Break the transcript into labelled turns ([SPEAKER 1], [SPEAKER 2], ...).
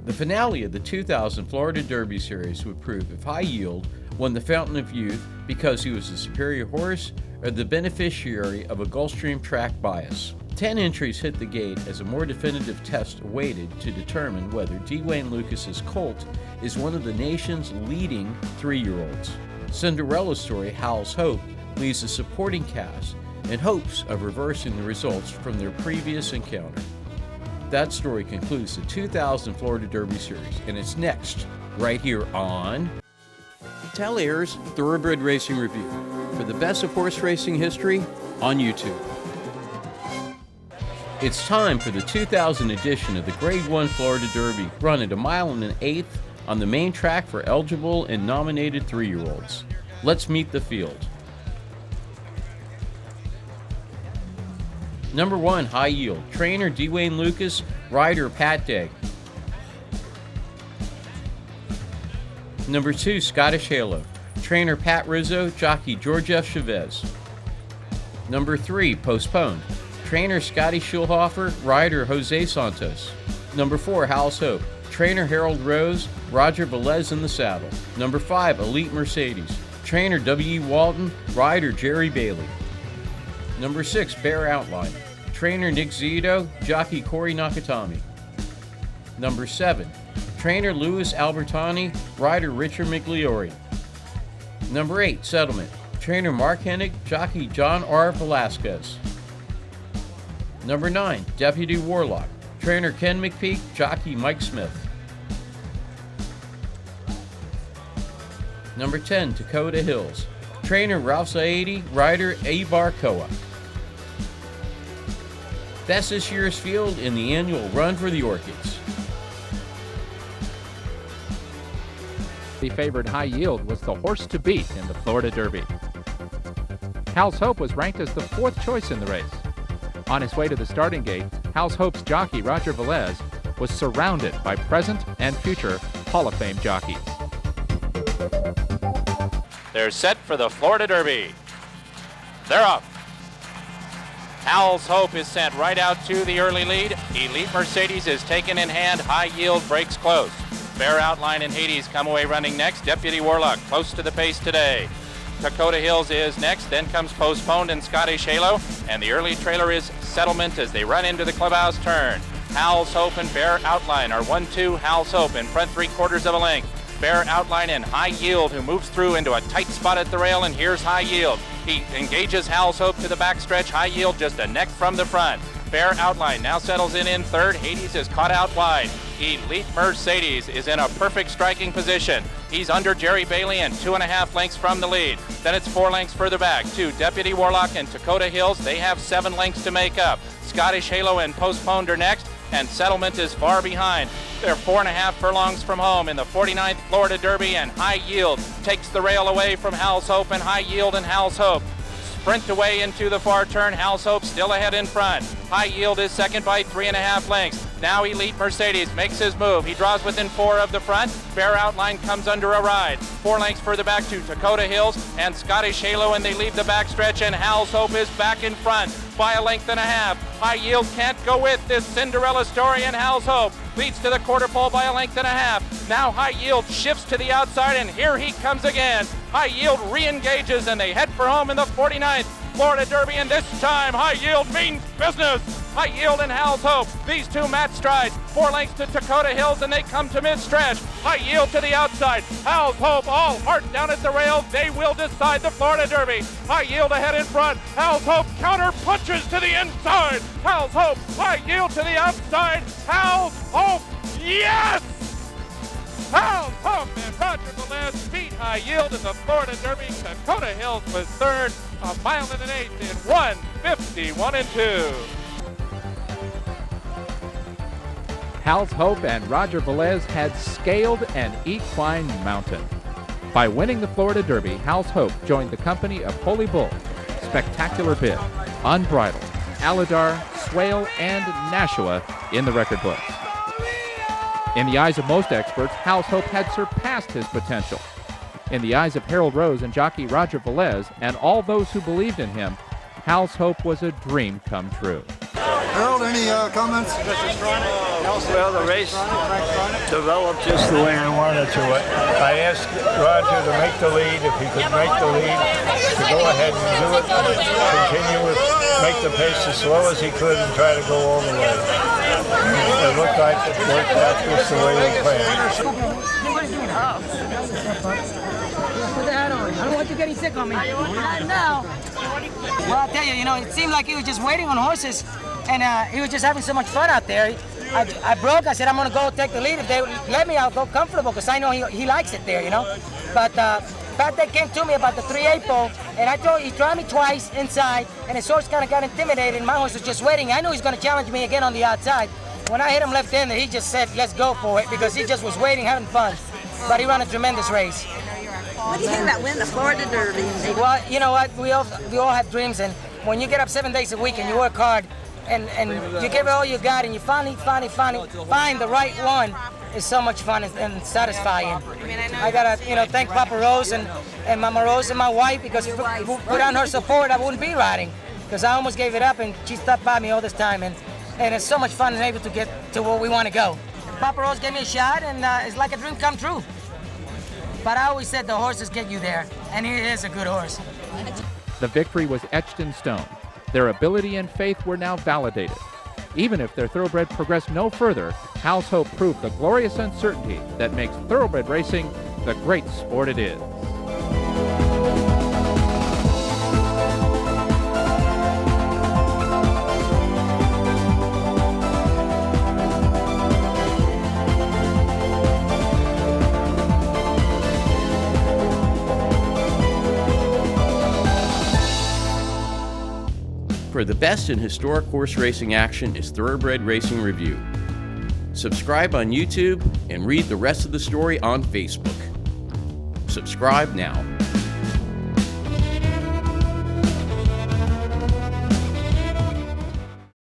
[SPEAKER 1] The finale of the 2000 Florida Derby Series would prove if High Yield won the Fountain of Youth because he was a superior horse or the beneficiary of a Gulfstream track bias. 10 entries hit the gate as a more definitive test awaited to determine whether Dwayne Lucas's colt is one of the nation's leading 3-year-olds. Cinderella's story, Hal's Hope, leaves a supporting cast in hopes of reversing the results from their previous encounter. That story concludes the 2000 Florida Derby Series, and it's next, right here on Talaire's Thoroughbred Racing Review, for the best of horse racing history on YouTube. It's time for the 2000 edition of the Grade 1 Florida Derby, run at 1 1/8 miles on the main track for eligible and nominated 3-year-olds. Let's meet the field. Number 1, High Yield. Trainer Dwayne Lucas, rider Pat Degg. Number 2, Scottish Halo. Trainer Pat Rizzo, jockey George F. Chavez. Number 3, Postponed. Trainer Scotty Schulhofer, rider Jose Santos. Number 4, Hal's Hope. Trainer Harold Rose, Roger Velez in the saddle. Number 5, Elite Mercedes. Trainer W. Walton, rider Jerry Bailey. Number 6, Bear Outline. Trainer Nick Zito, jockey Corey Nakatami. Number 7, Trainer Louis Albertani, rider Richard Migliori. Number 8, Settlement. Trainer Mark Hennig, jockey John R. Velasquez. Number 9, Deputy Warlock. Trainer Ken McPeak, jockey Mike Smith. Number 10, Dakota Hills. Trainer Ralph Saidi, rider Abar Koa. That's this year's field in the annual Run for the Orchids.
[SPEAKER 2] The favored High Yield was the horse to beat in the Florida Derby. Hal's Hope was ranked as the 4th choice in the race. On his way to the starting gate, Hal's Hope's jockey Roger Velez was surrounded by present and future Hall of Fame jockeys.
[SPEAKER 3] They're set for the Florida Derby. They're up. Hal's Hope is sent right out to the early lead. Elite Mercedes is taken in hand. High Yield breaks close. Bear Outline and Hades come away running next. Deputy Warlock close to the pace today. Dakota Hills is next, then comes Postponed and Scottish Halo, and the early trailer is Settlement as they run into the clubhouse turn. Hal's Hope and Bear Outline are 1-2. Hal's Hope in front 3/4 of a length. Bear Outline and High Yield, who moves through into a tight spot at the rail, and here's High Yield. He engages Hal's Hope to the backstretch. High Yield just a neck from the front. Bear Outline now settles in third. Hades is caught out wide. Elite Mercedes is in a perfect striking position. He's under Jerry Bailey and 2.5 lengths from the lead. Then it's 4 lengths further back to Deputy Warlock and Dakota Hills. They have 7 lengths to make up. Scottish Halo and Postponed are next, and Settlement is far behind. They're 4.5 furlongs from home in the 49th Florida Derby, and High Yield takes the rail away from Hal's Hope, and High Yield and Hal's Hope sprint away into the far turn. Hal's Hope still ahead in front. High Yield is second by 3.5 lengths. Now Elite Mercedes makes his move. He draws within 4 of the front. Bear Outline comes under a ride. 4 lengths further back to Dakota Hills and Scottish Halo, and they leave the backstretch, and Hal's Hope is back in front by 1.5 lengths. High Yield can't go with this Cinderella story, and Hal's Hope leads to the quarter pole by 1.5 lengths. Now High Yield shifts to the outside, and here he comes again. High Yield re-engages, and they head for home in the 49th Florida Derby, and this time High Yield means business. High Yield and Hal's Hope, these two match strides. 4 lengths to Dakota Hills, and they come to mid-stretch. High Yield to the outside. Hal's Hope all heart down at the rails. They will decide the Florida Derby. High Yield ahead in front. Hal's Hope counter punches to the inside. Hal's Hope, High Yield to the outside. Hal's Hope, yes! Hal's Hope and Roger Velez beat High Yield in the Florida Derby. Dakota Hills was third, 1.8 miles in 1:51.2.
[SPEAKER 2] Hal's Hope and Roger Velez had scaled an equine mountain. By winning the Florida Derby, Hal's Hope joined the company of Holy Bull, Spectacular Bid, Unbridled, Aladar, Swale, and Nashua in the record books. In the eyes of most experts, Hal's Hope had surpassed his potential. In the eyes of Harold Rose and jockey Roger Velez and all those who believed in him, Hal's Hope was a dream come true.
[SPEAKER 4] Harold, any comments?
[SPEAKER 5] Well, the race developed just the way I wanted to. I asked Roger to make the lead. If he could make the lead, to go ahead and do it, continue it, make the pace as slow as he could and try to go all the way. It looked like it worked out just the way we planned.
[SPEAKER 6] Put the hat on. I don't want you getting sick on me. Not now. Well, I'll tell you, it seemed like he was just waiting on horses, and he was just having so much fun out there. I broke. I said, I'm going to go take the lead. If they let me, I'll go comfortable because I know he likes it there, But Pat Day came to me about the 3/8 pole, and I told he tried me twice inside, and his horse kind of got intimidated, and my horse was just waiting. I knew he was going to challenge me again on the outside. When I hit him left-handed, he just said, let's go for it, because he just was waiting, having fun. But he ran a tremendous race.
[SPEAKER 7] What do you think about winning the Florida Derby?
[SPEAKER 6] Well, you know what? We all have dreams, and when you get up 7 days a week and you work hard, and you give it all you got, and you finally find the right one, it's so much fun and satisfying. I gotta, thank Papa Rose and Mama Rose and my wife, because without her support, I wouldn't be riding, because I almost gave it up, and she stuck by me all this time, and it's so much fun and able to get to where we want to go. Papa Rose gave me a shot, and it's like a dream come true. But I always said the horses get you there, and he is a good horse.
[SPEAKER 2] The victory was etched in stone. Their ability and faith were now validated. Even if their thoroughbred progressed no further, Hal's Hope proved the glorious uncertainty that makes thoroughbred racing the great sport it is.
[SPEAKER 1] For the best in historic horse racing action is Thoroughbred Racing Review. Subscribe on YouTube and read the rest of the story on Facebook. Subscribe now.